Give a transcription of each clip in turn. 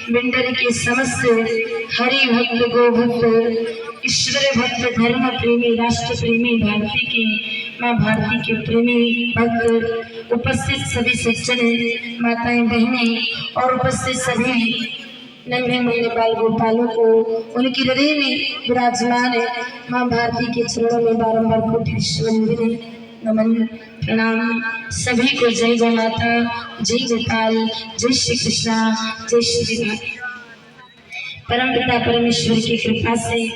भिंडर के समस्त हरि भक्त गो भक्त ईश्वर भक्त धर्म प्रेमी राष्ट्र प्रेमी भारती के माँ भारती के प्रेमी भक्त उपस्थित सभी सज्जन माताएं बहनें और उपस्थित सभी नन्हे मुन्ने बाल गोपालों को उनकी हृदय में विराजमान है माँ भारती के चरणों में बारंबार कोटि नमन प्रणाम। सभी को जय गौ माता, जय गोपाल, जय श्री कृष्णा, जय श्री राम। परम पिता परमेश्वर की कृपा से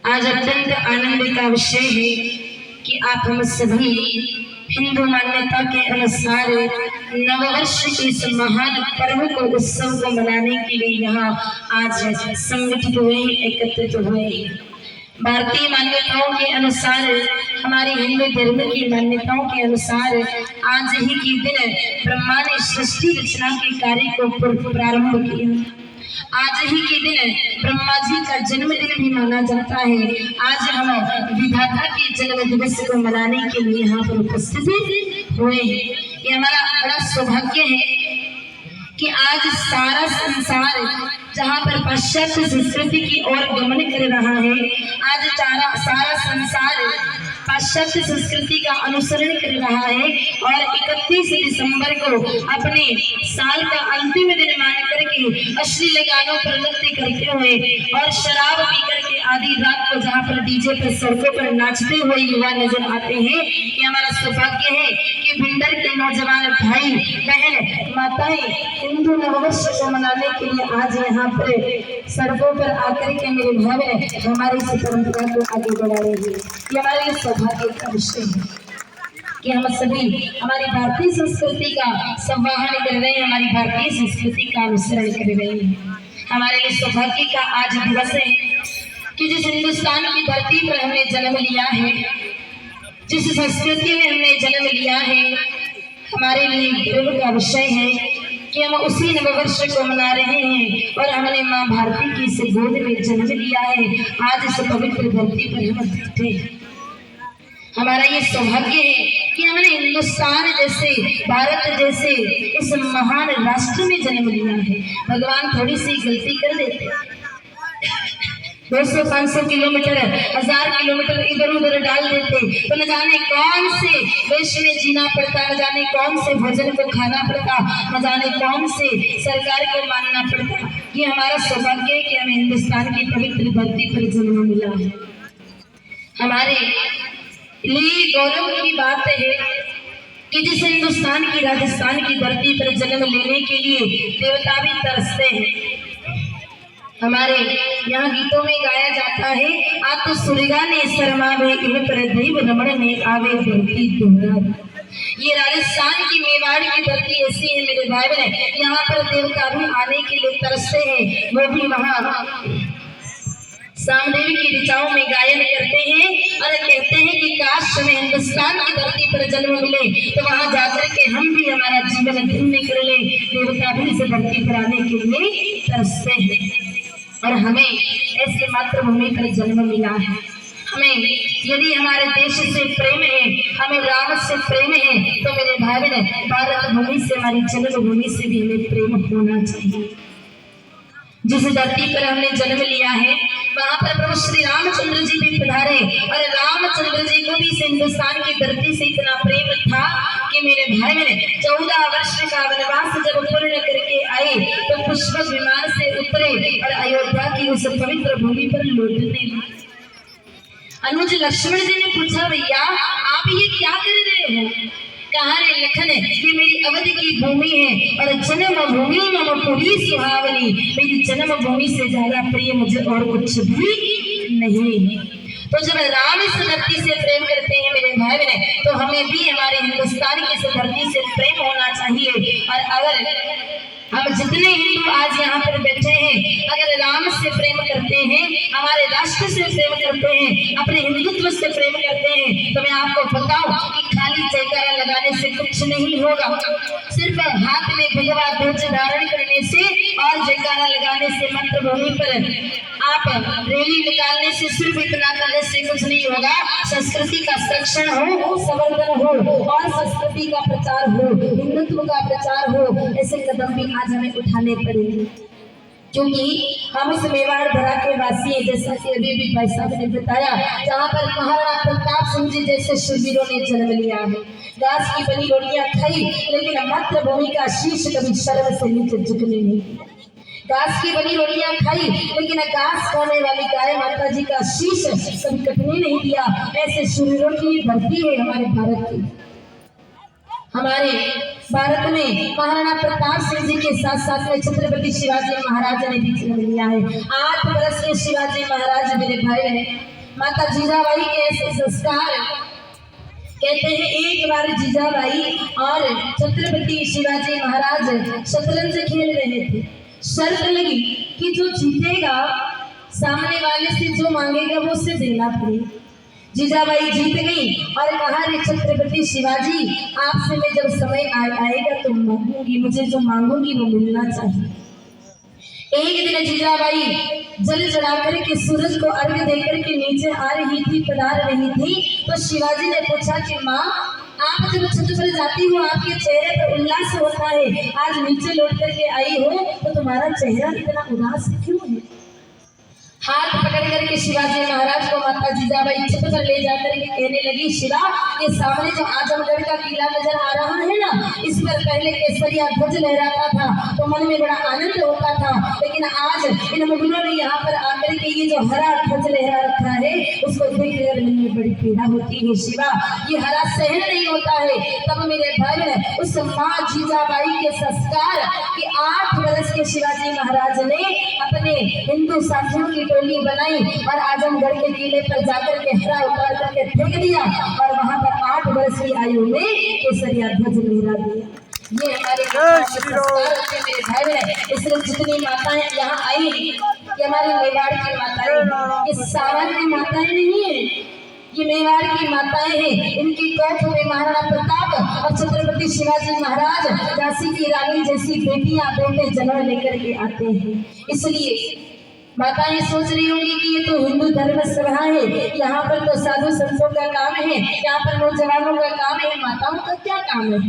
आज अत्यंत आनंद का विषय है कि आप हम सभी हिंदू मान्यता के अनुसार नववर्ष के इस महान पर्व को उत्सव को मनाने के लिए यहाँ आज संगठित हुए, एकत्रित हुए हैं। भारतीय मान्यताओं के अनुसार, हमारे हिंदू धर्म की मान्यताओं के अनुसार आज ही के दिन ब्रह्मा ने सृष्टि रचना के कार्य को प्रारंभ किया। आज ही के दिन ब्रह्मा जी का जन्मदिन भी माना जाता है। आज हम विधाता के जन्म दिवस को मनाने के लिए यहाँ पर उपस्थित हुए हैं। ये हमारा बड़ा सौभाग्य है कि आज सारा संसार जहाँ पर पाश्चात्य संस्कृति की ओर गमन कर रहा है, आज सारा संसार पाश्चात्य संस्कृति का अनुसरण कर रहा है और 31 दिसंबर को अपने साल का अंतिम दिन मान करके अश्लील गानों पर नृत्य करते हुए और शराब पी करके आधी रात को जहाँ पर डीजे पर सड़कों पर नाचते हुए युवा नजर आते हैं। ये हमारा सौभाग्य है कि भिंडर के नौजवान भाई बहन माताएं हिंदू नववर्ष को मनाने के लिए आज यहाँ पर सड़कों पर आकर के मेरे भाई हमारी इस परंपरा को आगे बढ़ा रहे हैं। ये हमारे लिए सौभाग्य का विषय है कि हम सभी हमारी भारतीय संस्कृति का संवाहन कर रहे हैं, हमारी भारतीय संस्कृति का अनुसरण कर रहे हैं। हमारे लिए सौभाग्य का आज दिवस है कि जिस हिंदुस्तान की धरती पर हमने जन्म लिया है, जिस संस्कृति में हमने जन्म लिया है, हमारे लिए गर्व का विषय है कि हम उसी नववर्ष को मना रहे हैं और हमने माँ भारती की इस गोद में जन्म लिया है। आज इस पवित्र धरती पर हम बैठे हैं। हमारा ये सौभाग्य है कि हमने हिंदुस्तान जैसे, भारत जैसे इस महान राष्ट्र में जन्म लिया है। भगवान थोड़ी सी गलती कर देते, 200-500 किलोमीटर, 1000 किलोमीटर इधर उधर डाल देते तो न जाने कौन से देश में जीना पड़ता, न जाने कौन से भोजन को खाना पड़ता, न जाने कौन से सरकार को मानना पड़ता। ये हमारा सौभाग्य है कि हमें हिंदुस्तान की पवित्र धरती पर जन्म मिला है। हमारे लिए गौरव की बात है कि जिस हिंदुस्तान की राजस्थान की धरती पर जन्म लेने के लिए देवता भी तरसते हैं। हमारे यहाँ गीतों में गाया जाता है, आ तो सुरगा ने शर्मावे इन पर दैव रमण ने आवे धरती दोहरा। ये राजस्थान की मेवाड़ की धरती ऐसी है मेरे भाई बहन, यहाँ पर देवता भी आने के लिए तरसते हैं। वो भी वहाँ सामदेवी की ऋचाओं में गायन करते हैं और कहते हैं कि काश हमें हिंदुस्तान की धरती पर जन्म मिले तो वहां जाकर के हम भी हमारा जीवन धन्य कर ले। देवता भी इस धरती पर आने के लिए तरसते हैं और हमें ऐसे मातृभूमि पर जन्म मिला है। हमें यदि हमारे देश से प्रेम है, हमें राम से प्रेम है, तो मेरे भाई बहन भारत भूमि से, हमारी जन्मभूमि से भी हमें प्रेम होना चाहिए। जिस धरती पर हमने जन्म लिया है वहां पर प्रभु श्री रामचंद्र जी भी पधारे और रामचंद्र जी को भी इस हिंदुस्तान की धरती से इतना प्रेम था कि मेरे भाई बहन 14 वर्ष का वनवास जब पूर्ण करके आए तो पुष्पक विमान से उतरे और अयोध्या की उस पवित्र भूमि पर लौटने लगे। अनुज लक्ष्मण जी ने पूछा, भैया आप ये क्या कर रहे हो? कहा रे लखन, ये मेरी अवध की भूमि है और जन्म भूमि मम पूरी सुहावनी, मेरी जन्म भूमि से ज्यादा प्रिय मुझे और कुछ भी नहीं है। तो जब राम इस धरती से प्रेम करते हैं मेरे भाई बहन, तो हमें भी हमारे हिंदुस्तान की इस धरती से प्रेम होना चाहिए। और अगर हम जितने हिंदू आज यहाँ पर बैठे हैं अगर राम से प्रेम करते हैं, हमारे राष्ट्र से प्रेम करते हैं, अपने हिंदुत्व से प्रेम करते हैं, तो मैं आपको बताऊं कि खाली जयकारा लगाने से कुछ नहीं होगा। सिर्फ हाथ में भगवा ध्वज धारण करने से और जयकारा लगाने से मातृभूमि पर आप रैली निकालने से, सिर्फ इतना करने से कुछ नहीं होगा। संस्कृति का संरक्षण हो, संवर्धन हो और संस्कृति का प्रचार हो, हिंदुत्व का प्रचार हो, ऐसे कदम भी आज हमें उठाने पड़ेंगे। क्योंकि हम इस मेवाड़ धरा के वासी हैं, जैसा कि अभी भी भाई साहब ने बताया, जहाँ पर महाराणा प्रताप सिंह जी जैसे शूरवीरों ने जन्म लिया है। घास की बनी रोटियां खाई, लेकिन मातृभूमि का शीश कभी शर्म से नीचे झुकने नहीं दिया। घास की बनी रोटियां खाई, लेकिन घास खाने वाली गाय माता जी का शीश कभी कटने नहीं दिया। ऐसे शूरवीरों की धरती है हमारे भारत की। हमारे भारत में महाराणा प्रताप सिंह जी के साथ साथ में छत्रपति शिवाजी महाराज ने भी जन्म लिया है। 8 वर्ष के शिवाजी महाराज मेरे भाई हैं। माता जीजाबाई के ऐसे संस्कार, कहते हैं एक बार जीजाबाई और छत्रपति शिवाजी महाराज शतरंज खेल रहे थे। शर्त लगी कि जो जीतेगा सामने वाले से जो मांगेगा वो उसे देना पड़ेगा। जीजाबाई जीत गई और कहा, रे छत्रपति शिवाजी, आपसे मैं जब समय आएगा तो मांगूंगी, मुझे जो मांगूंगी वो मिलना चाहिए। एक दिन जीजाबाई जल चढ़ा करके सूरज को अर्घ देकर के नीचे आ रही थी, पधार रही थी, तो शिवाजी ने पूछा कि माँ, आप जब छत पर जाती हो आपके चेहरे पर उल्लास होता है, आज नीचे लौट करके आई हो तो तुम्हारा चेहरा इतना उदास क्यों है? हाथ पकड़ करके शिवाजी महाराज को माता जीजाबाई छत पर ले जाकर के कहने लगी, शिवा, ये सामने जो आजमगढ़ का किला नजर आ रहा है ना, इस पर पहले केसरिया ध्वज लहराता था तो मन में बड़ा आनंद होता था, लेकिन आज इन मुगलों ने यहाँ पर आकर के ये जो हरा ध्वज लहरा रखा है उसको देखकर मन में बड़ी पीड़ा होती है। शिवा, ये हरा सहन नहीं होता है। तब मेरे भाई ने उस माँ जीजाबाई के संस्कार कि 8 वर्ष के शिवाजी महाराज ने अपने हिंदू साथियों की टोली बनाई और आजमगढ़ के किले पर जाकर के हरा उतार करके फेंक दिया और वहां पर 8 वर्ष की आयु में केसरिया ध्वज लहरा दिया। ये हमारे मेरे भाई है। इसलिए जितनी माताएं यहाँ आई, ये हमारी मेवाड़ की माताएं, ये सामान्य माताएं नहीं है, ये मेवाड़ की माताएं हैं। इनकी कोख में महाराणा प्रताप और छत्रपति शिवाजी महाराज, झांसी की रानी जैसी बेटियां बेटे जन्म लेकर के आते हैं। इसलिए माताएं सोच रही होंगी कि ये तो हिंदू धर्म सभा है, यहाँ पर तो साधु संतों का काम है, यहाँ पर नौजवानों का काम है, माताओं का क्या काम है?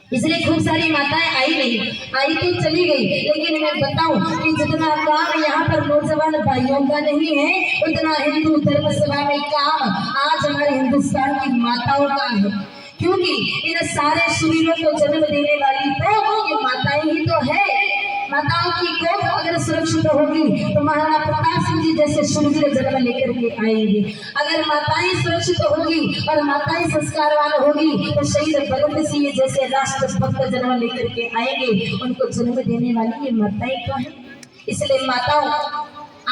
इसलिए खूब सारी माताएं आई तो चली गई, लेकिन मैं बताऊं कि जितना काम यहाँ पर नौजवान भाइयों का नहीं है, उतना हिंदू धर्म सभा में काम आज हमारे हिंदुस्तान की माताओं का है। क्योंकि इन सारे शूरवीरों को जन्म देने वाली तो ये माताएं ही तो है। माताओं की कोख अगर सुरक्षित होगी तो महाराणा प्रताप सिंह जी जैसे शूरवीर जन्म लेकर के आएंगे। अगर माताएं सुरक्षित होगी और माताएं संस्कारवान होगी तो शहीद भगत सिंह जैसे राष्ट्रभक्त जन्म लेकर के आएंगे। उनको जन्म देने वाली ये माताएं तो है। इसलिए माताओं,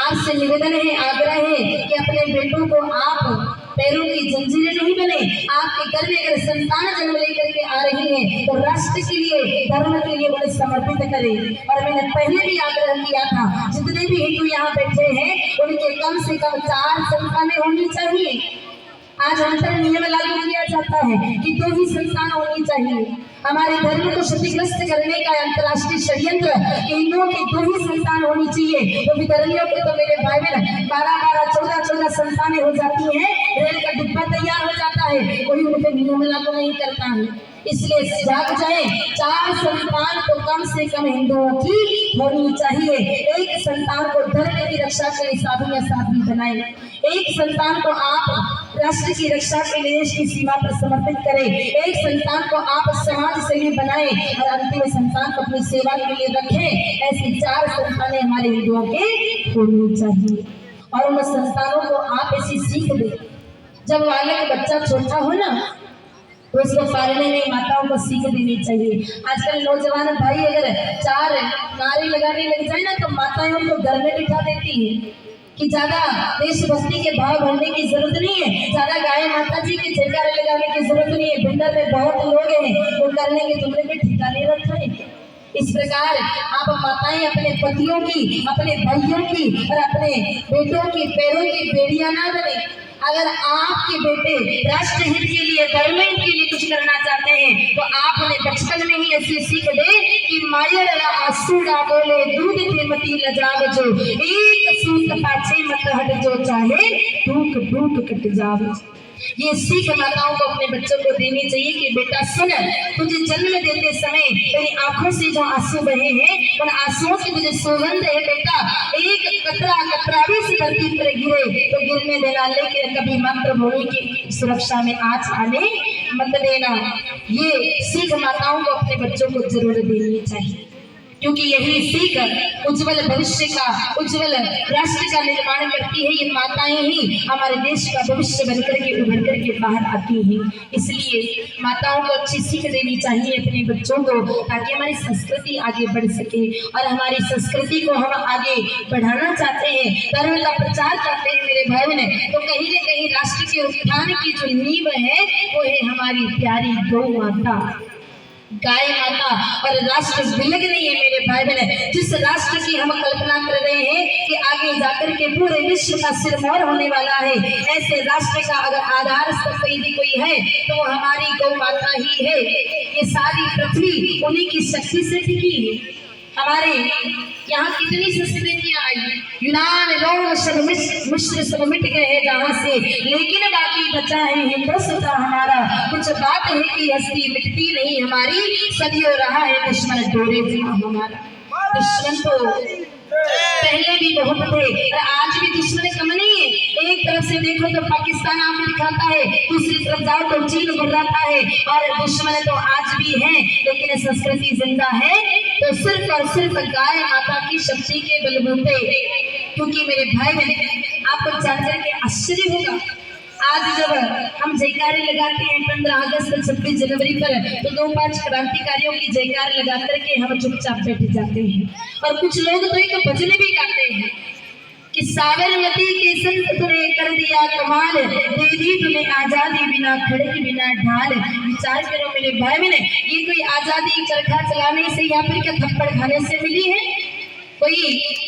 आपसे निवेदन है, आग्रह है कि अपने बेटों को आप पैरों की जंजीरें नहीं बने। आपके घर में अगर संतान जन्म लेकर के आ रही है तो राष्ट्र के लिए, धर्म के लिए उन्हें समर्पित करें। और मैंने पहले भी आग्रह किया था, जितने भी हिंदू यहाँ बैठे हैं उनके कम से कम 4 संतानें होनी चाहिए। आज अंतर नियम लागू किया जाता है कि 2 ही संतान होनी चाहिए। हमारे धर्म को क्षतिग्रस्त करने का अंतर्राष्ट्रीय षड्यंत्र, हिंदुओं की 2 ही संतान होनी चाहिए। तो विधर्मियों के तो मेरे भाई बहन 12-12, 14-14 संतानें हो जाती हैं, रेल का डिब्बा तैयार हो जाता है, कोई उन पर नियम लागू नहीं करता है। इसलिए जाग जाए, 4 संतान तो कम से कम हिंदुओं की होनी चाहिए। एक संतान को धर्म की रक्षा के लिए साधु या साध्वी बनाए, एक संतान को आप राष्ट्र की रक्षा के लिए देश की सीमा पर समर्पित करें, एक संतान को आप समाज सेवी बनाए और अंतिम संतान को अपनी सेवा के लिए रखें। ऐसी 4 संतानें हमारे हिंदुओं के होनी चाहिए। और उन संतानों को आप ऐसी सीख दें, जब बालक बच्चा छोटा हो ना तो उसको पालने में माताओं को सीख देनी चाहिए। आजकल नौजवान भाई अगर 4 नारे लगाने लग जाए ना तो माताएं उनको घर में बिठा देती है कि ज्यादा देशभक्ति के भाव भरने की जरूरत नहीं है, ज्यादा गाय माता जी के जयकारे लगाने की जरूरत नहीं है। भिंडर में बहुत लोग हैं वो करने के तुमने भी ठिकाने रखा है। इस प्रकार आप माताएं अपने पतियों की, अपने भाइयों की और अपने बेटों की पैरों की बेड़ियां ना बने। अगर आपके बेटे राष्ट्र हित के लिए, धर्म हित के लिए कुछ करना चाहते हैं तो आप उन्हें बचपन में ही ऐसी सीख दे कि मायर आसूड़ा बोले दूध के मती लजाव जो, एक सूत पाछे मत हट जो चाहे टूक टूक कट जावे। ये सीख माताओं को अपने बच्चों को देनी चाहिए कि बेटा सुन, तुझे जन्म देते समय तेरी आंखों से जो आंसू बहे हैं उन आंसुओं की तुझे सुगंध है बेटा, एक कतरा कतरा भी इस धरती पर गिरे तो गिरने देना, लेकिन कभी मातृभूमि की सुरक्षा में आँच आने मत देना। ये सीख माताओं को अपने बच्चों को जरूर देनी चाहिए, क्योंकि यही सीख उज्जवल भविष्य का, उज्जवल राष्ट्र का निर्माण करती है। ये माताएं ही हमारे देश का भविष्य बनकर के उभर करके बाहर आती हैं। इसलिए माताओं को अच्छी सीख देनी चाहिए अपने बच्चों को, ताकि हमारी संस्कृति आगे बढ़ सके। और हमारी संस्कृति को हम आगे बढ़ाना चाहते हैं, धर्म का प्रचार चाहते हैं मेरे भाई ने, तो कहीं न कहीं राष्ट्र के उत्थान की जो नींव है वो है हमारी प्यारी गौ माता, गाय माता। और राष्ट्र विलग नहीं है मेरे भाई बहन, जिस राष्ट्र की हम कल्पना कर रहे हैं कि आगे जाकर के पूरे विश्व का सिरमौर होने वाला है, ऐसे राष्ट्र का अगर आधार स्तंभ यदि कोई है तो वो हमारी गौ माता ही है। ये सारी पृथ्वी उन्हीं की शक्ति से टिकी है। हमारे यहाँ कितनी संस्कृतियां आई, यूनान रोम सब मिस्र सब मिट गए हैं जहाँ से, लेकिन बाकी बचा है हिंदुस्तान हमारा। कुछ बात है कि हस्ती मिटती नहीं हमारी, सदियों रहा है दुश्मन डोरे हमारा। दुश्मन तो पहले भी बहुत थे और आज भी दुश्मन कम नहीं है। एक तरफ से देखो तो पाकिस्तान आपको दिखाता है, दूसरी तरफ जाओ तो चीन गुर्राता है, और दुश्मन तो आज भी है, लेकिन संस्कृति जिंदा है तो सिर्फ और सिर्फ गाय माता की शक्ति के बलबूते। क्योंकि मेरे भाई बहन, आपको जानकर के आश्चर्य होगा, आज जब हम जयकारे लगाते हैं 15 अगस्त 26 जनवरी पर, तो 2-5 क्रांतिकारियों की जयकार लगा करके हम चुपचाप बैठ जाते हैं। और कुछ लोग तो एक भजन भी गाते हैं कि साबरमती के संत तूने कर दिया कमाल, दे दी तूने आजादी बिना खड़क बिना ढाल। विचार करो मेरे भाई बहन, ये कोई आजादी चरखा चलाने से या फिर क्या थप्पड़ खाने से मिली है? कोई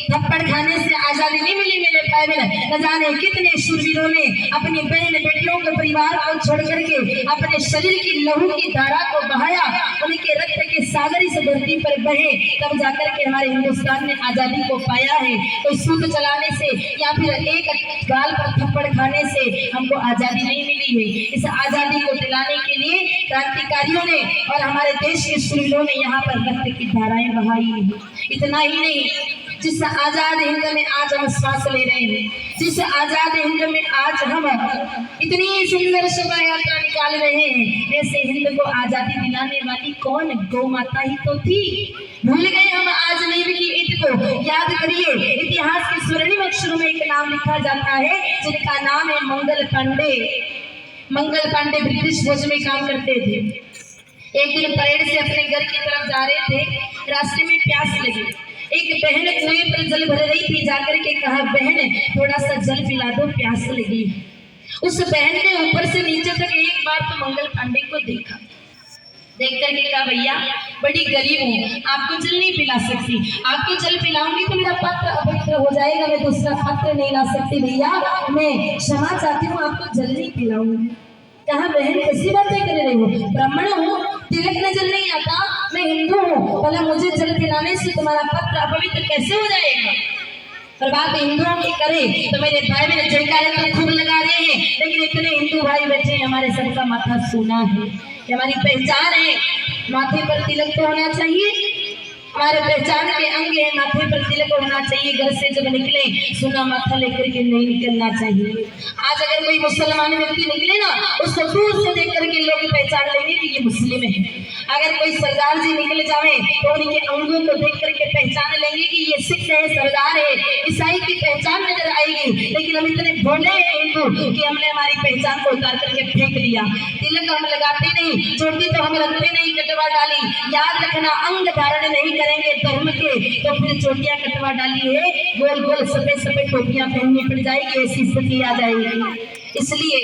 थप्पड़ खाने से आजादी नहीं मिली मेरे भाई बहन। न जाने कितने शूरवीरों ने अपनी बहन बेटियों को, परिवार को छोड़ करके अपने शरीर की लहू की धारा को बहाया, उनके रक्त के सागर इस धरती पर बहे, तब जाकर के हमारे हिंदुस्तान ने आजादी को पाया है। कोई सूत चलाने से या फिर एक गाल पर थप्पड़ खाने से हमको आजादी नहीं मिली है। इस आजादी को दिलाने के लिए क्रांतिकारियों ने और हमारे देश के शूरवीरों ने यहाँ पर रक्त की धाराएं बहाई है। इतना ही नहीं, जिस आजाद हिंद में आज हम श्वास ले रहे हैं, जिस आजाद हिंद में आज हम इतनी सुंदर शोभा यात्रा निकाल रहे हैं, ऐसे हिंद को आजादी दिलाने वाली कौन? गौ माता ही तो थी। भूल गए हम आज नींव की ईंट को? याद करिए, इतिहास के स्वर्णिम अक्षरों में एक नाम लिखा जाता है जिनका नाम है मंगल पांडे। मंगल पांडे ब्रिटिश फौज में काम करते थे। एक दिन परेड से अपने घर की तरफ जा रहे थे, रास्ते में प्यास लगी। एक बहन कुएं पर जल भर रही थी, जाकर के कहा, बहन थोड़ा सा जल पिला दो, प्यास लगी। उस बहन ने ऊपर से नीचे तक एक बार तो मंगल पांडे को देखा, देख करके कहा, भैया बड़ी गरीब हूँ, आपको जल नहीं पिला सकती, आपको जल पिलाऊंगी तो मेरा पात्र अपवित्र हो जाएगा, मैं दूसरा पात्र नहीं ला सकती, भैया मैं क्षमा चाहती हूँ, आपको जल नहीं पिलाऊंगी। कहा, बहन कैसी बातें कर रही हो, ब्राह्मण हूँ, तिलक नजर नहीं आता, मैं हिंदू हूँ, भला मुझे जल पिलाने से तुम्हारा पत्र अपवित्र कैसे हो जाएगा? और बात हिंदुओं की करे तो मेरे भाई मेरे जयकारे तो खूब लगा रहे हैं, लेकिन इतने हिंदू भाई बैठे हमारे सर का माथा सोना है, ये हमारी पहचान है। माथे पर तिलक तो होना चाहिए, हमारे पहचान के अंग है, माथे पर तिलक होना चाहिए। घर से जब निकले सुना माथा लेकर के नहीं निकलना चाहिए। आज अगर कोई मुसलमान व्यक्ति निकले ना, उसको दूर से देख करके लोग पहचान लेंगे कि ये मुस्लिम है। अगर कोई सरदार जी निकल जावे तो उनके अंगों को देख करके पहचान लेंगे कि ये सिख है, सरदार है। ईसाई की पहचान नजर आएगी, लेकिन हम इतने भोले हैं हिंदू कि हमने हमारी पहचान को उतार करके फेंक दिया। तिलक हम लगाते नहीं, चोटी तो हम रखते नहीं, कटवा डाली। याद रखना, अंग धारण नहीं करेंगे धर्म के तो फिर चोटियां कटवा डाली है, गोल गोल सफेद सफेद टोपियां पहननी पड़ जाएगी, ऐसी स्थिति आ जाएगी। इसलिए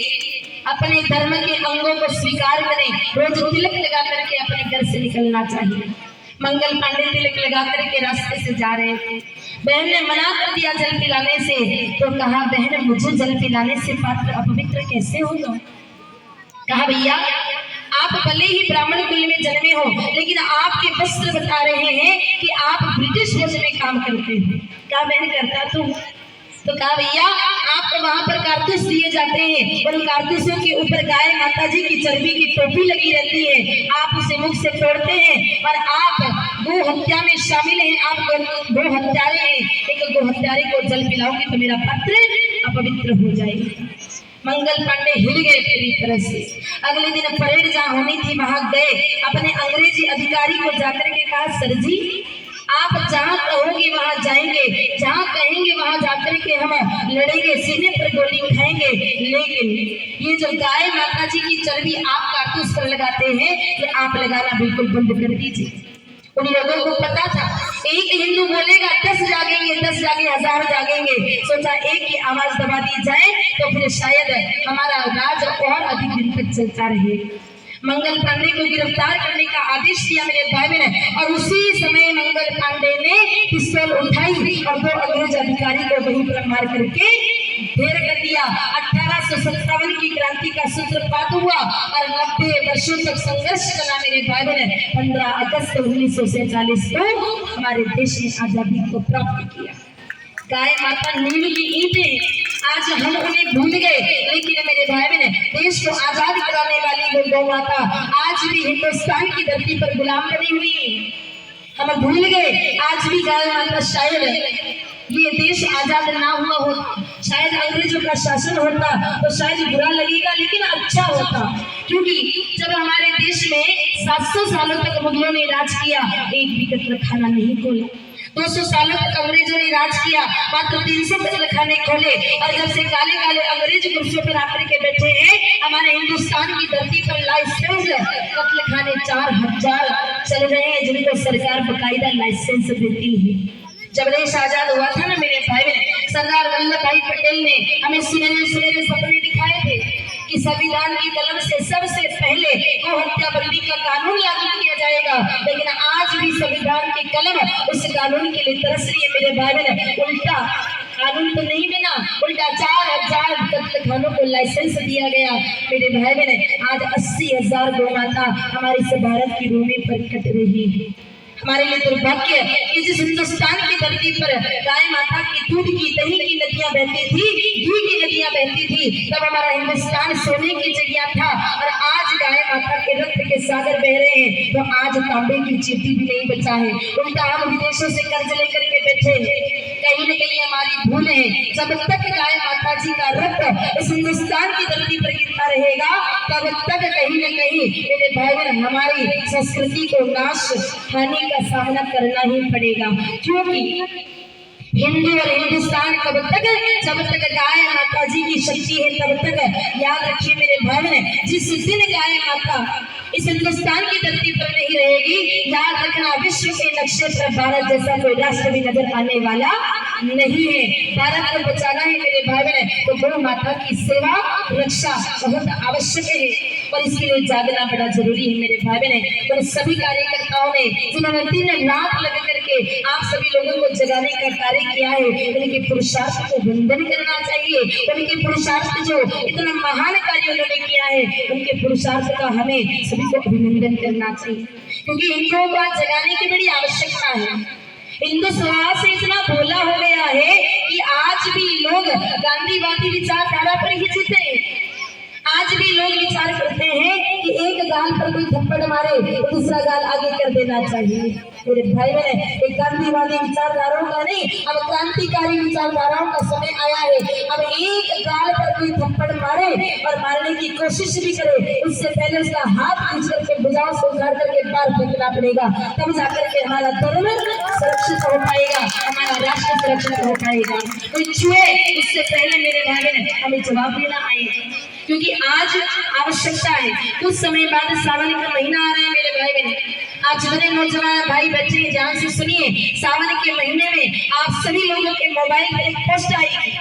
अपने धर्म के अंगों को स्वीकार करें, रोज तिलक लगा करके अपने घर से निकलना चाहिए। मंगल पांडे तिलक लगा करके रास्ते से जा रहे थे, बहन ने मना कर दिया जल पिलाने से, तो कहा, बहन मुझे जल पिलाने से पात्र अपवित्र कैसे होगा? कहा, भैया आप भले ही ब्राह्मण कुल में जन्मे हो, लेकिन आपके वस्त्र बता रहे हैं कि आप ब्रिटिश फौज में काम करते हो। क्या बहन करता तू? तो कहा भैया आप वहां पर कारतूस दिए जाते हैं और उन कारतूसों के ऊपर गाय माता जी की चर्बी की टोपी लगी रहती है, आप उसे मुख से तोड़ते हैं और आप गो हत्या में शामिल हैं, आप गो हत्यारे हैं। एक गो हत्यारे को जल पिलाओगे तो मेरा पात्र अपवित्र हो जाएगा। मंगल पांडे हिल गए पूरी तरह से। अगले दिन परेड जहाँ होनी थी वहां गए, अपने अंग्रेजी अधिकारी को जाकर के कहा सर जी आप जहाँ कहोगे वहां जाएंगे, जहाँ कहेंगे वहां जाकर के हम लड़ेंगे, सीने पर गोली खाएंगे, लेकिन ये जो गाय माता जी की चर्बी आप कारतूस पर लगाते हैं ये आप लगाना बिल्कुल बंद कर दीजिए। उन लोगों को पता था एक हिंदू बोलेगा 10 जागेंगे, 10 जागे 1000 जागेंगे। सोचा एक की आवाज दबा दी जाए तो फिर शायद हमारा राज और अधिक दिन तक चलता रहे। मंगल पांडे को गिरफ्तार करने का आदेश दिया मेरे भाई बहन, और उसी समय मंगल पांडे ने पिस्तौल उठाई और 2 अंग्रेज अधिकारी को वहीं पर मार करके ढेर कर दिया। 1857 की क्रांति का सूत्रपात हुआ और 90 वर्षों तक संघर्ष करना मेरे भाई बहन 15 अगस्त 1947 को हमारे देश ने आजादी को प्राप्त किया। गाय माता नीम की ईंटें आज हम उन्हें भूल गए, लेकिन मेरे भाई बहन देश को आजाद कराने वाली गौ माता आज भी हिंदुस्तान की धरती पर गुलाम बनी हुई है। हम भूल गए आज भी गाय माता, शायद ये देश आजाद ना हुआ हो, शायद अंग्रेजों का शासन होता तो शायद बुरा लगेगा लेकिन अच्छा होता, क्योंकि जब हमारे देश में 700 सालों तक मुगलों ने राज किया, एक भी कत्लखाना नहीं खोला। 200 सालों तक अंग्रेजों ने राज किया, मात्र 300 कत्लखाने खोले, और जब से काले काले अंग्रेज कुर्सियों पर आकर के बैठे हैं हमारे हिंदुस्तान की धरती पर लाइसेंस कत्लखाने 4000 चल रहे हैं, जिनको सरकार बकायदा लाइसेंस देती है। जब देश आजाद हुआ था ना मेरे भाई बहन, सरदार वल्लभ भाई पटेल ने हमें सुनहरे सुनहरे सपने दिखाए थे कि संविधान की कलम से सबसे पहले गौ हत्या बंदी का कानून लागू किया जाएगा, लेकिन आज भी संविधान की कलम उस कानून के लिए तरस रही है मेरे भाई बहन। उल्टा कानून तो नहीं बना, उल्टा 4000 कत्लखानों को लाइसेंस दिया गया मेरे भाई बहन। आज 80,000 गौ माता हमारे इस भारत की भूमि पर कट रही है। हमारे लिए दुर्भाग्य कि जिस हिंदुस्तान की धरती पर गाय माता की दूध की दही की नदियां बहती थी, घी की नदियां बहती थी, तब हमारा हिंदुस्तान सोने की चिड़िया था, और आज गाय माता के रक्त के सागर बह रहे हैं तो आज तांबे की चीटी भी नहीं बचा है। उल्टा हम विदेशों से कर्ज लेकर के बैठे हैं। कहीं न कहीं हमारी भूल है। जब तक गाय माता जी का रक्त इस हिंदुस्तान की धरती पर गिरता रहेगा तब तक कहीं न कहीं मेरे भाई बहन हमारी संस्कृति को नाश हानि का सामना करना ही पड़ेगा, क्योंकि हिंदू और हिंदुस्तान कब तक, जब तक गाय माता जी की शक्ति है तब तक। याद रखिए मेरे भाई बहन, जिस दिन गाय माता इस हिंदुस्तान की धरती पर नहीं रहेगी, याद रखना विश्व के नक्शे पर भारत जैसा कोई राष्ट्र भी नजर आने वाला नहीं है। भारत को बचाना है मेरे भाई बहन, तो गौ माता की सेवा रक्षा बहुत आवश्यक है, और इसके लिए जागना बड़ा जरूरी है मेरे भाई बहन। और सभी कार्यकर्ताओं ने जिन्होंने दिन रात लग करके आप सभी लोगों को जगाने का कार्य किया है, उनके पुरुषार्थ को वंदन करना चाहिए। उनके पुरुषार्थ जो इतना महान कार्य उन्होंने किया है, उनके पुरुषार्थ का हमें सभी को अभिनंदन करना चाहिए, क्योंकि हिंदुओं को आज जगाने की बड़ी आवश्यकता है। हिंदू समाज से इतना भोला हो गया है कि आज भी लोग गांधीवादी विचारधारा पर ही जीते हैं। आज भी लोग विचार करते हैं कि एक गाल पर कोई थप्पड़ मारे तो दूसरा गाल आगे कर देना चाहिए। मेरे भाई बहन, एक गांधीवादी विचारधाराओं का नहीं, अब क्रांतिकारी विचारधाराओं का समय आया है। अब एक गाल पर कोई थप्पड़ मारे और मारने की कोशिश भी करे, उससे पहले उसका हाथ खींच करके भुजाओं से उखाड़ करके बाहर फेंकना पड़ेगा, तब जाकर के हमारा धर्म सुरक्षित हो पाएगा, हमारा राष्ट्र सुरक्षित हो पाएगा। कोई छुए उससे पहले मेरे भाई बहन हमें जवाब देना आएगा, क्योंकि आज आवश्यकता है। कुछ समय बाद सावन का महीना आ रहा है मेरे भाई बहन। आप जितने नौजवान भाई बच्चे हैं ध्यान से सुनिए, सावन के महीने में आप सभी लोगों के मोबाइल पर एक पोस्ट आएगी।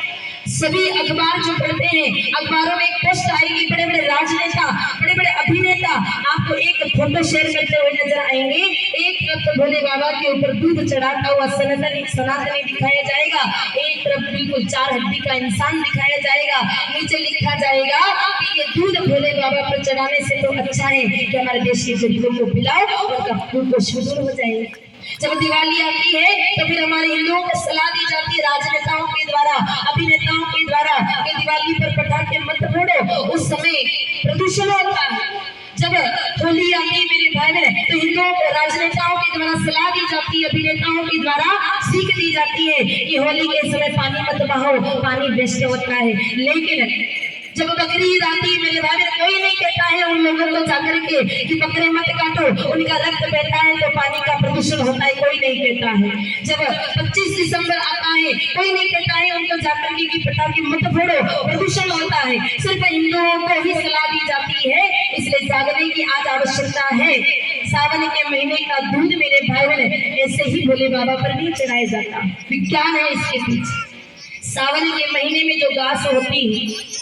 सभी अखबार जो पढ़ते हैं अखबारों में एक पोस्ट आएगी, बड़े बड़े राजनेता, बड़े बड़े अभिनेता आपको एक फोटो शेयर करते हुए नजर आएंगे। एक तरफ तो भोले बाबा के ऊपर दूध चढ़ाता हुआ सनातनी दिखाया जाएगा, एक तरफ बिल्कुल 4 हड्डी का इंसान दिखाया जाएगा। नीचे लिखा जाएगा कि ये दूध भोले बाबा पर चढ़ाने से तो अच्छा है कि हमारे देश के गरीबों को पिलाओ, उनका कुपोषण दूर हो जाएगा। जब दिवाली आती है तो फिर हमारे हिंदुओं को सलाह दी जाती है राजनेताओं के द्वारा, अभिनेताओं के द्वारा कि दिवाली पर पटाखे मत फोड़ो, उस समय प्रदूषण होता है। जब होली आती है मेरे भाई बहन, तो हिंदुओं को राजनेताओं के द्वारा सलाह दी जाती है, अभिनेताओं के द्वारा सीख दी जाती है कि होली के समय पानी मत बहाओ, पानी वेस्ट होता है। लेकिन जब बकरीद आती है मेरे भाई बहन, कोई नहीं कहता है उन लोगों को जाकर के कि बकरे मत काटो, उनका रक्त बहता है तो पानी का प्रदूषण होता है, कोई नहीं कहता है। जब 25 दिसंबर आता है, कोई नहीं कहता है उनको जाकर के कि पटाखे मत फोड़ो, प्रदूषण होता है। सिर्फ हिंदुओं को ही सलाह दी जाती है, इसलिए जागने की आज आवश्यकता है। सावन के महीने का दूध मेरे भाई बहन ऐसे ही भोले बाबा पर नहीं चढ़ाया जाता, विज्ञान है इसके पीछे। सावन के महीने में जो घास होती है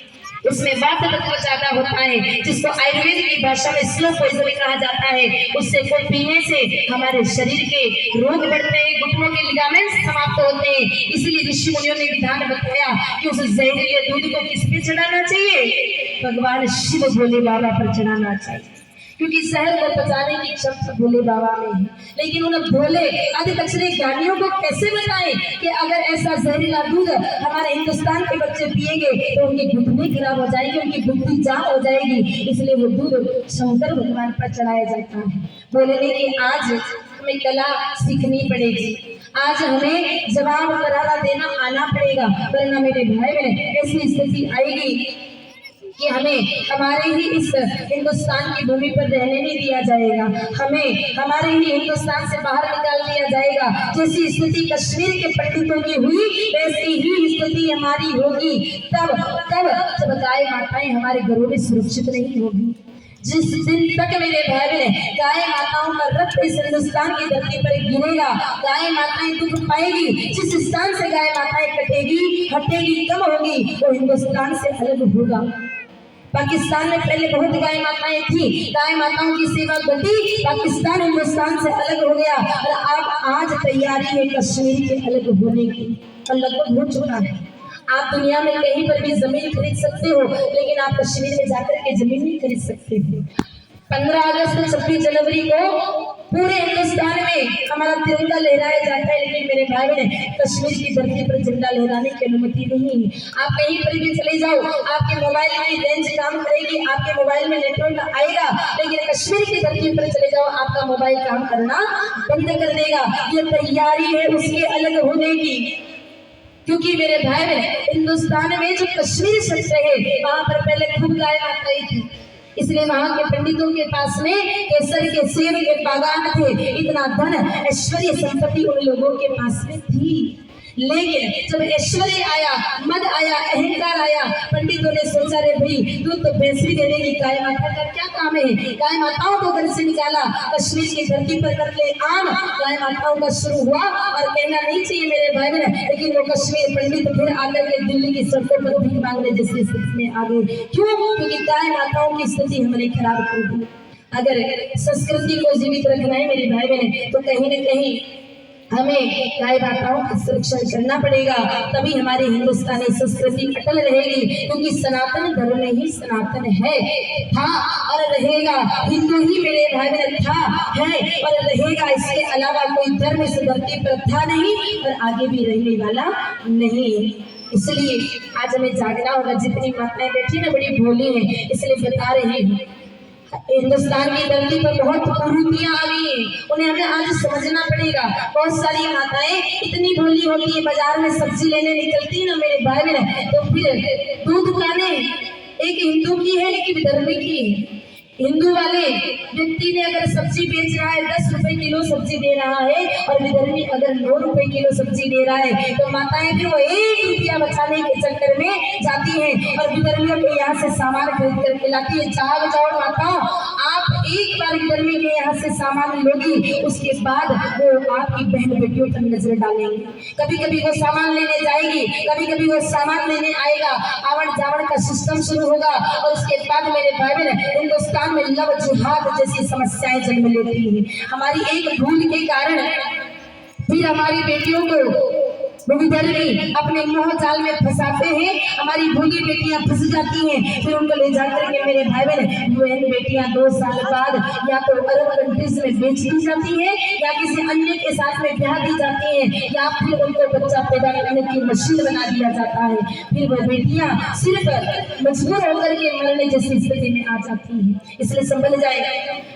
उसमें वात तत्व ज्यादा होता है, जिसको आयुर्वेद की भाषा में स्लो पॉइजन कहा जाता है। उससे को पीने से हमारे शरीर के रोग बढ़ते हैं, घुटनों के लिगामेंट्स समाप्त होते हैं। इसलिए ऋषि मुनियों ने विधान बताया कि उस जहरीले दूध को किस पे चढ़ाना चाहिए? भगवान शिव भोले बाबा पर चढ़ाना चाहिए, क्योंकि शहर को बचाने की क्षमता भोले बाबा में है। लेकिन उन भोले आदि कचरे ज्ञानियों को कैसे बताएं कि अगर ऐसा जहरीला दूध हमारे हिंदुस्तान के बच्चे पिएंगे तो उनकी घुटने खराब हो जाएगी, उनकी बुद्धि जाम हो जाएगी। इसलिए वो दूध शंकर भगवान पर चढ़ाया जाता है। बोलने की आज हमें कला सीखनी पड़ेगी, आज हमें जवाब करारा देना आना पड़ेगा, वरना मेरे भाई बहन ऐसी स्थिति आएगी कि हमें हमारे ही इस हिंदुस्तान की भूमि पर रहने नहीं दिया जाएगा, हमें हमारे ही हिंदुस्तान से बाहर निकाल दिया जाएगा। जैसी स्थिति कश्मीर के पंडितों की हुई, वैसी ही स्थिति हमारी होगी। तब जब गाय माताएं हमारे घरों में सुरक्षित नहीं होगी। जिस दिन तक मेरे भाई बहन गाय माताओं का रक्त इस हिंदुस्तान की धरती पर गिरेगा, गाय माताएं दुख पाएगी। जिस स्थान से गाय माताएं कटेगी, हटेगी, कम होगी, वो हिंदुस्तान से अलग होगा। पाकिस्तान में पहले बहुत गाय माताएं थी, गाय माताओं की सेवा घटी, पाकिस्तान हिंदुस्तान से अलग हो गया और अब आज तैयारी है कश्मीर के अलग होने की, और लगभग हो चुका है। आप दुनिया में कहीं पर भी जमीन खरीद सकते हो, लेकिन आप कश्मीर में जाकर के जमीन नहीं खरीद सकते हो। 15 अगस्त 26 जनवरी को पूरे हिंदुस्तान में हमारा तिरंगा लहराया जाता है, लेकिन मेरे भाई बहन कश्मीर की धरती पर झंडा लहराने की अनुमति नहीं है। आप कहीं पर भी चले जाओ, आपके मोबाइल की रेंज काम करेगी, आपके मोबाइल में नेटवर्क आएगा, लेकिन कश्मीर की धरती पर चले जाओ, आपका मोबाइल काम करना बंद कर देगा। ये तैयारी है उसके अलग होने की, क्योंकि मेरे भाई बहन हिंदुस्तान में जो कश्मीर क्षेत्र है वहां पर पहले खूब गाय माताएं थी, इसलिए वहां के पंडितों के पास में केसर के सेब के बागान थे, इतना धन ऐश्वर्य संपत्ति उन लोगों के पास में थी। लेकिन जब ऐश्वर्य आया, मद आया, अहंकार आया, पंडितों ने सोचा रे भाई दूध तो भैंस भी दे देगी, गाय माता का क्या काम है? गाय माताओं को घर से निकाला, कश्मीर की धरती पर कत्ले आम गाय माताओं का शुरू हुआ। और कहना नहीं चाहिए मेरे भाई बहन, लेकिन वो कश्मीर पंडित फिर आकर के दिल्ली की सड़कों पर भीख मांगने जैसी स्थिति में आ गए। क्यों? क्योंकि गाय माताओं की स्थिति हमने खराब कर दी। अगर संस्कृति को जीवित रखना है मेरे भाई बहन, तो कहीं न कहीं हमें गाय माताओं का संरक्षण करना पड़ेगा, तभी हमारी हिंदुस्तानी संस्कृति अटल रहेगी। क्योंकि सनातन धर्म ही सनातन है, था और रहेगा। हिंदू ही मेरे भाई बहन था, है और रहेगा। इसके अलावा कोई धर्म इस धरती पर था नहीं और आगे भी रहने वाला नहीं। इसलिए आज हमें जागना होगा। जितनी माताएं बैठी ना बड़ी भोली है, इसलिए बता रही हूँ हिंदुस्तान की धरती पर बहुत कुरीतियां आ गई हैं, उन्हें हमें आज समझना पड़ेगा। बहुत सारी माताएं इतनी भोली होती है, बाजार में सब्जी लेने निकलती है ना मेरे भाई बहन, तो फिर दूध दुकानें एक हिंदू की है एक विधर्मी की है। हिंदू वाले व्यक्ति ने अगर सब्जी बेच रहा है 10 रुपए किलो सब्जी दे रहा है और विधर्मी अगर 9 रुपए किलो सब्जी दे रहा है, तो माताएं फिर वो 1 रुपया बचाने के चक्कर में जाती हैं और विधर्मियों के यहाँ से सामान खरीद करके लाती है। जाग जाओ माताओं, आप एक बार विधर्मी के यहाँ से सामान लोगी, उसके बाद वो आपकी बहन बेटियों पर नजर डालेंगे। कभी कभी वो सामान लेने जाएगी, कभी कभी वो सामान लेने आएगा, आवड़ जावड़ का सिस्टम शुरू होगा और उसके बाद मेरे भाई बहन हिंदुस्तान में लव जिहाद जैसी समस्याएं जन्म लेती हैं। हमारी एक भूल के कारण फिर हमारी बेटियों को वो विधर्मी अपने मोह जाल में फंसाते हैं, हमारी भोली बेटियां फंस जाती हैं, फिर उनको ले जाकर के मेरे भाई बहन यूएन बेटियां 2 साल बाद या तो अरब कंट्रीज में बेच दी जाती है या किसी अन्य के साथ में ब्याह दी जाती है या फिर उनको बच्चा पैदा करने की मशीन बना दिया जाता है। फिर वो बेटियां सिर्फ मजबूर होकर के मरने जैसी स्थिति में आ जाती है। इसलिए संभल जाए,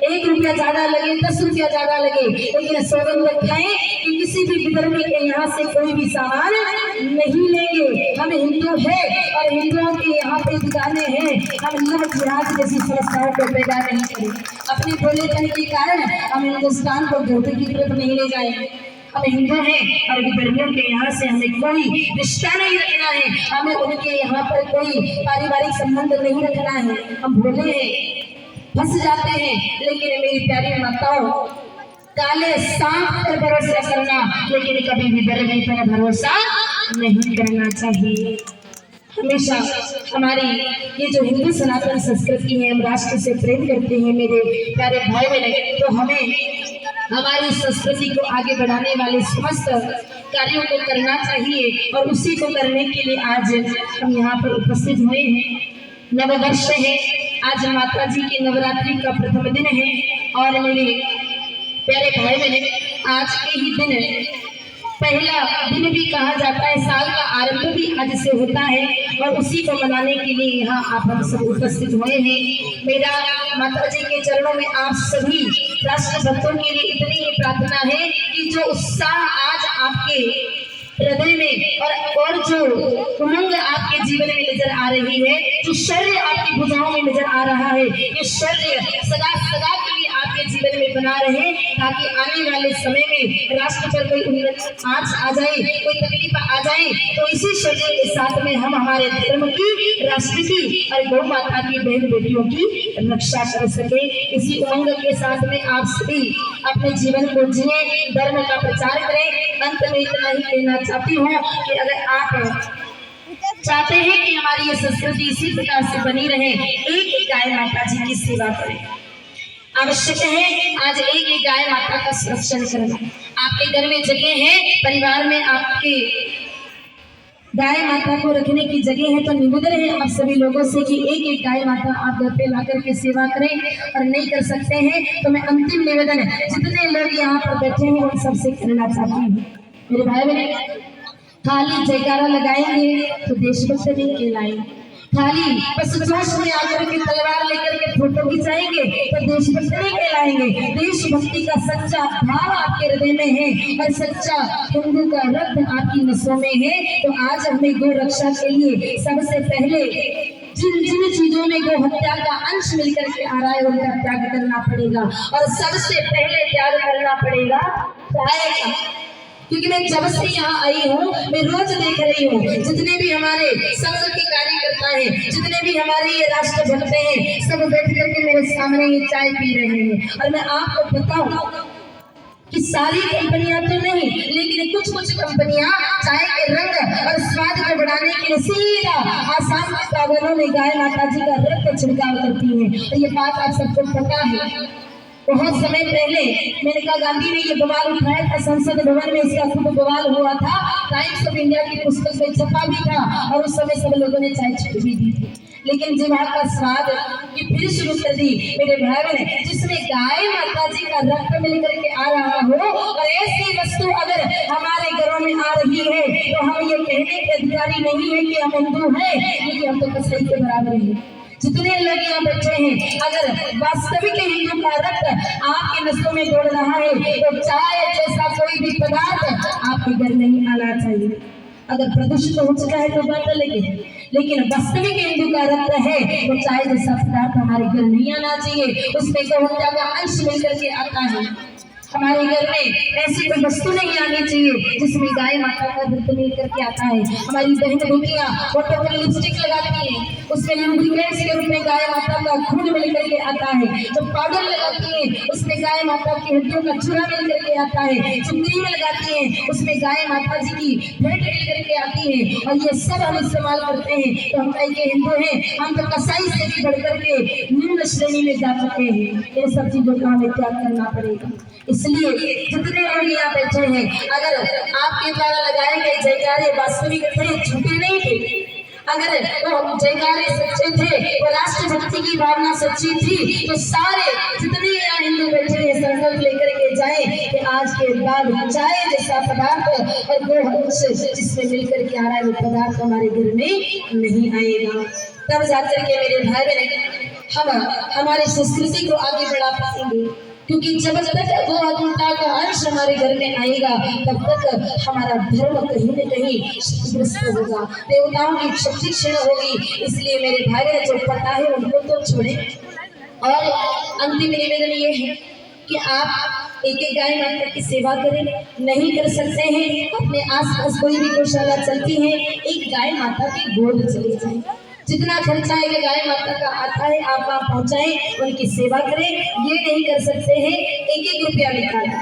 1 रुपया ज्यादा लगे 10 रुपया ज्यादा लगे, लेकिन सौगंध रखें कि किसी भी विधर्मी के यहाँ से कोई भी सामान नहीं लेंगे। हम हिंदू हैं और हिंदुओं के यहाँ पे दुकानें हैं, हम लव जिहाद जैसी समस्याओं को पैदा नहीं करें। अपने भोलेपन के कारण हम हिंदुस्तान को धोखे की तरफ नहीं ले जाएंगे। हम हिंदू हैं और विधर्मियों के यहाँ से हमें कोई रिश्ता नहीं रखना है, हमें उनके यहाँ पर कोई पारिवारिक संबंध नहीं रखना है। हम भोले हैं, फंस जाते हैं, लेकिन मेरी प्यारी माताओं, काले सांप पर भरोसा करना, लेकिन कभी भी विधर्मी पर भरोसा नहीं करना चाहिए। हमेशा हमारी ये जो हिंदू सनातन संस्कृति है, हम राष्ट्र से प्रेम करते हैं मेरे प्यारे भाई बहन, तो हमें हमारी संस्कृति को आगे बढ़ाने वाले समस्त कार्यों को करना चाहिए और उसी को करने के लिए आज हम यहाँ पर उपस्थित हुए हैं। नववर्ष है, आज माता जी के नवरात्रि का प्रथम दिन है और मेरे प्यारे भाई बहन, आज के ही दिन पहला दिन भी कहा जाता है, साल का आरंभ भी आज से होता है और उसी को मनाने के लिए यहाँ आप हम सब उपस्थित हुए हैं। मेरा माता जी के चरणों में आप सभी राष्ट्र भक्तों के लिए इतनी ही प्रार्थना है कि जो उत्साह आज आपके हृदय में और जो उमंग आपके जीवन में नजर आ रही है, जो शौर्य आपकी भुजाओं में नजर आ रहा है, ये शौर्य सदा सदा के लिए आपके जीवन में बना रहे, ताकि आने वाले समय में राष्ट्र पर कोई आंच आ जाए, कोई तकलीफ आ जाए, तो इसी शौर्य के साथ में हम हमारे धर्म की, राष्ट्र की और गौ माता की बहन बेटियों की रक्षा कर सके। इसी उमंग के साथ में आप सभी अपने जीवन को जिए, धर्म का प्रचार करें। अंत में इतना ही कहना चाहती हूँ कि अगर आप चाहते हैं कि हमारी ये संस्कृति इसी प्रकार से बनी रहे, एक गाय माता जी की सेवा करें। आवश्यक है आज एक गाय माता का संरक्षण करना। आपके घर में जगह है, परिवार में आपके गाय माता को रखने की जगह है, तो निवेदन है आप सभी लोगों से कि एक गाय माता आप घर पे लाकर के सेवा करें। और नहीं कर सकते हैं तो मैं अंतिम निवेदन जितने लोग यहाँ पर बैठे हैं उन सबसे करना चाहती हूँ। मेरे भाई बहन, खाली जयकारा लगाएंगे तो देशभक्त नहीं कहलाएंगे, खाली बस जोश में आकर के तलवार लेकर के फोटो खिंचाएंगे तो देशभक्त नहीं कहलाएंगे। देशभक्ति का सच्चा भाव आपके हृदय में है और सच्चा हिंदू का रक्त आपकी नसों में है, तो आज हमें गौ रक्षा के लिए सबसे पहले जिन जिन चीजों में गौ हत्या का अंश मिलकर के आ रहा है उनका त्याग करना पड़ेगा और सबसे पहले त्याग करना पड़ेगा चाय का। क्योंकि मैं जब से यहाँ आई हूँ मैं रोज देख रही हूँ जितने भी हमारे संघ के कार्यकर्ता हैं, जितने भी हमारे ये राष्ट्र भक्त हैं, सब बैठ करके मेरे सामने ये चाय पी रहे हैं। और मैं आपको बताऊं कि सारी कंपनियां तो नहीं, लेकिन कुछ कुछ कंपनियां चाय के रंग और स्वाद को बढ़ाने के लिए सीधा आसाम के बागानों में गाय माता जी का रक्त छिड़काव करती है। और ये बात आप सबको पता है। बहुत समय पहले मैंने कहा गांधी ने ये बवाल उठाया था संसद भवन में, इसका खूब बवाल हुआ था, टाइम्स ऑफ इंडिया की पुस्तक में छपा भी था और उस समय सब लोगों ने चाय छुट भी दी थी। लेकिन जीवा का स्वाद ये फिर शुरू कर दी मेरे भाई बहन, जिसमें गाय माता जी का रक्त मिल करके आ रहा हो और ऐसी वस्तु अगर हमारे घरों में आ रही है तो हम ये कहने के अधिकारी नहीं है कि हम हिंदू हैं, लेकिन हम तो कसाई के बराबर हैं। जितने लोग यहाँ बैठे हैं, अगर वास्तविक हिंदू का रक्त आपके नसों में दौड़ रहा है तो चाय जैसा कोई भी पदार्थ आपके घर नहीं आना चाहिए। अगर प्रदूषित हो चुका है तो बात अलग है, लेकिन वास्तविक हिंदू का रक्त है तो चाय जैसा पदार्थ हमारे घर नहीं आना चाहिए। उसमें गौ हत्या का अंश मिलकर के आता है। हमारे घर में ऐसी कोई वस्तु नहीं आनी चाहिए जिसमें गाय माता का रक्त मिल करके आता है। हमारी बहन बेटियां फोटो पर लिपस्टिक लगाती हैं, उसमें लुब्रिकेंट्स के रूप में गाय माता का खून मिल करके आता है। जो पाउडर लगाती हैं उसमें गाय माता की हड्डियों का चूरा मिल करके आता है। जो क्रीम लगाती हैं उसमें गाय माता जी की भेंट मिल करके आती है। और ये सब हम इस्तेमाल करते हैं तो हम कई के हिंदू हैं, हम तो कसाई से भी बढ़ करके निम्न श्रेणी में जा चुके हैं। इन सब चीजों का हमें त्याग करना पड़ेगा। इसलिए जितने लोग यहाँ बैठे हैं, अगर आपके द्वारा लगाए गए जयकारे वास्तविक थे, झूठे नहीं थे, अगर वो जयकारे सच्चे थे, वो राष्ट्रभक्ति की भावना सच्ची थी, तो सारे जितने यहाँ हिंदू बैठे हैं संकल्प लेकर के जाए कि आज के बाद चाय जैसा पदार्थ और गोवंश जिसमें मिलकर के आ रहा है वो पदार्थ हमारे घर में नहीं आएगा। तब जाकर के मेरे भाई बहन हम हमारी संस्कृति को आगे बढ़ा पाएंगे, क्योंकि जब तक गोहत्या का अंश हमारे घर में आएगा तब तक हमारा धर्म कहीं न कहीं क्षतिग्रस्त होगा, देवताओं की शक्ति क्षीण होगी। इसलिए मेरे भाई बहन जो पता है उनको तो छोड़े। और अंतिम निवेदन ये है कि आप एक एक गाय माता की सेवा करें, नहीं कर सकते हैं अपने आसपास कोई भी गौशाला चलती है, एक गाय माता की गोद चली जाए, जितना खर्चा है गाय माता का आता है आप वहाँ पहुँचाएं, उनकी सेवा करें। ये नहीं कर सकते हैं एक एक रुपया निकालें,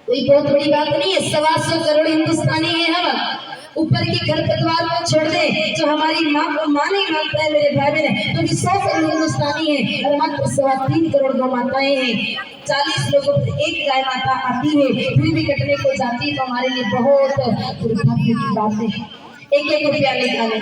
कोई बहुत बड़ी बात नहीं है, 125 करोड़ हिंदुस्तानी है, हम ऊपर की खरपतवार को छोड़ दें जो हमारी माँ को माँ नहीं मानता है मेरे भाई बहन, तो भी 100 करोड़ हिंदुस्तानी है और मात्र 3.25 करोड़ गौ माताएं हैं। 40 लोगों पर एक गाय माता आती है, फिर भी कटने को जाती है, तो हमारे लिए बहुत दुर्भाग्य की बात है। एक एक रुपया निकालें,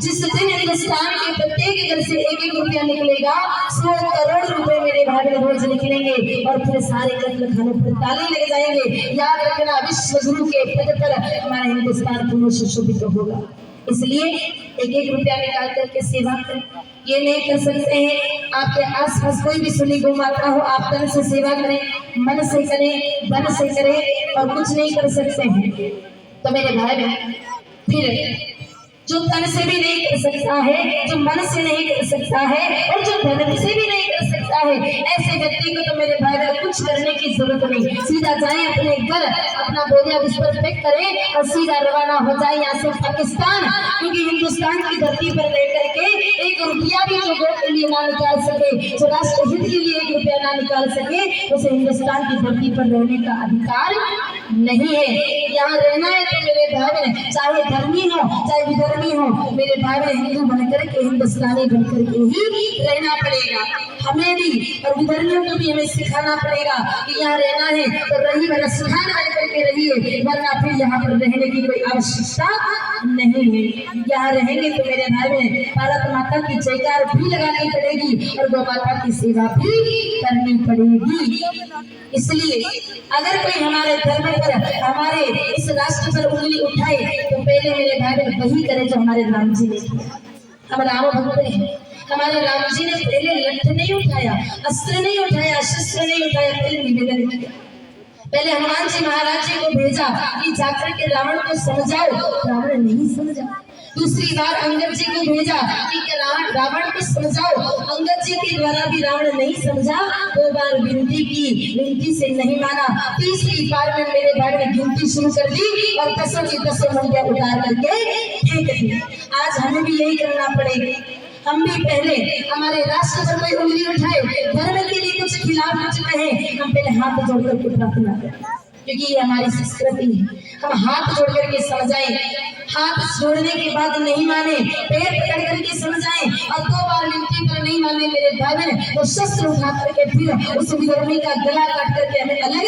जिस दिन हिंदुस्तान के प्रत्येक घर से एक एक रुपया निकलेगा 100 करोड़ रुपए मेरे भाई बहन रोज निकलेंगे और फिर सारे कत्ल खानों पर ताले लग जाएंगे। याद रखना, विश्व गुरु के पद पर हमारा हिंदुस्तान पुनः सुशोभित होगा। इसलिए एक एक रुपया निकाल करके सेवा करें। ये नहीं कर सकते हैं आपके आसपास कोई भी सुनी गौ माता हो, आप तन से सेवा करें, मन से करें, धन से करें, और कुछ नहीं कर सकते हैं तो मेरे भाई बहन फिर जो तन से भी नहीं कर सकता है, जो मन से नहीं कर सकता है और जो धन से भी नहीं कर सकता है, ऐसे व्यक्ति को तो मेरे भाई बहन कुछ करने की जरूरत नहीं, सीधा जाए अपने घर, अपना बोझा बिस्तर पैक करें और सीधा रवाना हो जाए यहाँ से पाकिस्तान। क्योंकि हिंदुस्तान की धरती पर लेकर के एक रुपया भी जो वोट के लिए ना निकाल सके, जो राष्ट्रहित के लिए एक रुपया ना निकाल सके, उसे हिंदुस्तान की धरती पर रहने का अधिकार नहीं है। यहाँ रहना है तो मेरे भाई बहन चाहे धर्मी हो चाहे विधर्मी हो, मेरे भाई बहन हिंदू बनकर के, हिंदुस्तानी बनकर के ही रहना पड़ेगा हमें भी, और विधर्मियों को भी हमें सिखाना पड़ेगा कि यहाँ रहना है तो रही वाला सुधार बनकर के रहिए, वरना फिर यहाँ पर रहने की कोई आवश्यकता नहीं है। यहाँ रहेंगे तो मेरे भाई बहन भारत माता की जयकार भी लगानी पड़ेगी और गौ माता की सेवा भी करनी पड़ेगी। इसलिए अगर कोई हमारे धर्म पर, हमारे इस राष्ट्र पर उंगली उठाए तो पहले मेरे भाई बहन वही करे जो हमारे राम जी ने किया। हम राम भक्त हैं, हमारे राम जी ने पहले लठ नहीं उठाया, अस्त्र नहीं उठाया, शस्त्र नहीं उठाया, पहले निवेदन किया। पहले हनुमान जी महाराज जी को भेजा कि जाकर के रावण को समझाओ, रावण नहीं समझा। दूसरी बार अंगद जी को भेजा कि रावण को समझाओ, अंगद जी के द्वारा भी रावण नहीं समझा। 2 बार विनती की, विनती से नहीं माना। तीसरी बार में मेरे भाई ने गिनती शुरू कर दी और 10 की 10 मंडिया उतार करके फेंक दी। आज हमें भी यही करना पड़ेगा, हम भी पहले हमारे राष्ट्र पर कोई उंगली उठाए, धर्म के लिए कुछ खिलाफ कुछ कहे, हम पहले हाथ जोड़कर के प्रार्थना करें, क्योंकि ये हमारी संस्कृति है। हम हाथ जोड़ करके समझाएं, हाथ जोड़ने के बाद नहीं माने, पैर पकड़ करके समझाएं, और 2 बार विनती पर नहीं माने मेरे भाई बहन तो शस्त्र उठा करके फिर उस विधर्मी का गला काट करके हमें अलग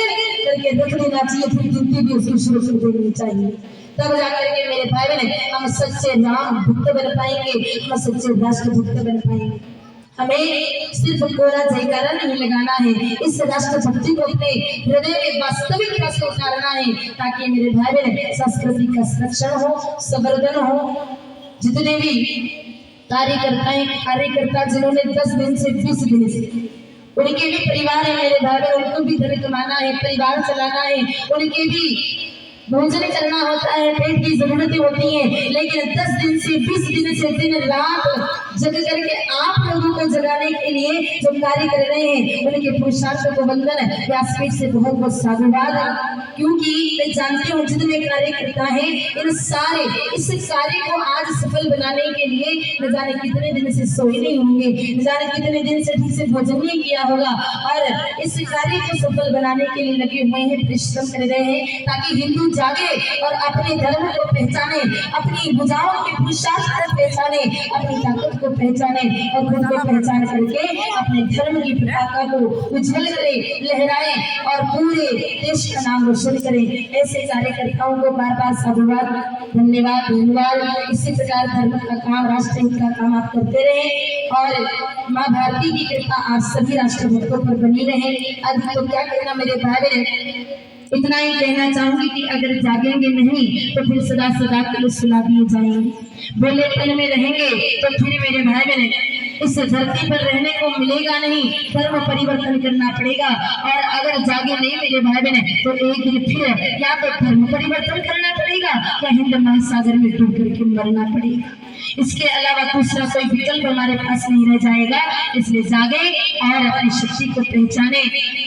करके रख देना चाहिए, फिर गिनती भी उसकी शुरू कर देनी चाहिए। तब जाकर के मेरे भाई बहन हम सच्चे राम भक्त बन पाएंगे, हम सच्चे राष्ट्र भक्त बन पाएंगे। हमें सिर्फ कोरा जयकारा नहीं लगाना है, इस राष्ट्र भक्ति को अपने हृदय में वास्तविकता से उतारना है, ताकि मेरे भाई बहन संस्कृति का संरक्षण हो, संवर्धन हो। जितने भी कार्यकर्ता जिन्होंने 10 दिन से 20 दिन से, उनके भी परिवार है मेरे भाई बहन, उनको भी धन कमाना है, परिवार चलाना है, उनके भी भोजन करना होता है, पेट की जरूरतें होती हैं, लेकिन 10 दिन से 20 दिन से दिन रात जग करके आप लोगों को जगाने के लिए जो कार्य कर रहे हैं, उनके पुरुषार्थ को वंदन, व्यासपीठ से बहुत बहुत साधुवाद। क्योंकि मैं जानती हूँ जितने कार्यकर्ता हैं, इन सारे इस कार्य को आज सफल बनाने के लिए न जाने कितने दिन से सोए नहीं होंगे, न जाने कितने दिन से ठीक से भोजन नहीं किया होगा, और इस कार्य को सफल बनाने के लिए लगे हुए हैं, परिश्रम कर रहे हैं, ताकि हिंदू जागे और अपने धर्म को पहचाने, अपनी भुजाओं के पुरुषार्थ को पहचाने, अपनी ताकत को पहचाने और खुद को पहचान करके अपने धर्म की पताका को उज्जवल करे, लहराए और पूरे देश का नाम रोशन करे। ऐसे कार्यकर्ताओं को बार बार साधुवाद, धन्यवाद, धन्यवाद। इसी प्रकार धर्म का काम, राष्ट्र हित का काम आप करते रहे और माँ भारती की कृपा आप सभी राष्ट्र भक्तों पर बनी रहे। अधिक तो क्या कहना मेरे भाई बहन, इतना ही कहना चाहूंगी कि अगर जागेंगे नहीं तो फिर सदा सदा के लिए सुला दिए जाएंगे। बोलेपन में रहेंगे तो फिर मेरे भाई बहन इस धरती पर रहने को मिलेगा नहीं, धर्म परिवर्तन करना पड़ेगा। और अगर जागे नहीं मेरे भाई बहन तो एक दिन फिर या तो धर्म परिवर्तन करना पड़ेगा या हिंद महासागर में डूब करके मरना पड़ेगा। इसके अलावा दूसरा कोई विकल्प हमारे पास नहीं रह जाएगा। इसलिए जागे और अपनी शक्ति को पहचाने।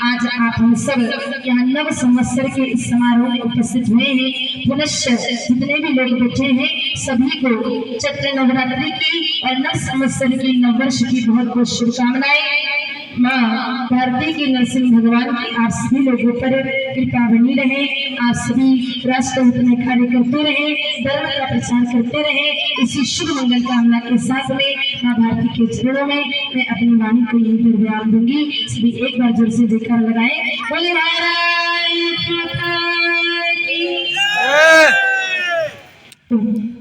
आज आप हम सब यहाँ नव संवत्सर के इस समारोह में उपस्थित हुए हैं। पुनश्च जितने भी लोग बैठे हैं सभी को चैत्र नवरात्रि की और नव संवत्सर की, नव वर्ष की बहुत बहुत शुभकामनाएं। माँ भारती की नरसिंह भगवान की आप सभी लोगों पर कृपा बनी रहे। आप सभी राष्ट्र हित में कार्य करते रहे, धर्म का प्रचार करते रहे। इसी शुभ मंगल कामना के साथ में माँ भारती के चरणों में मैं अपनी वाणी को यहीं पर विराम दूंगी। सभी एक बार जोर से जयकारा लगाए, बोले भारत माता की।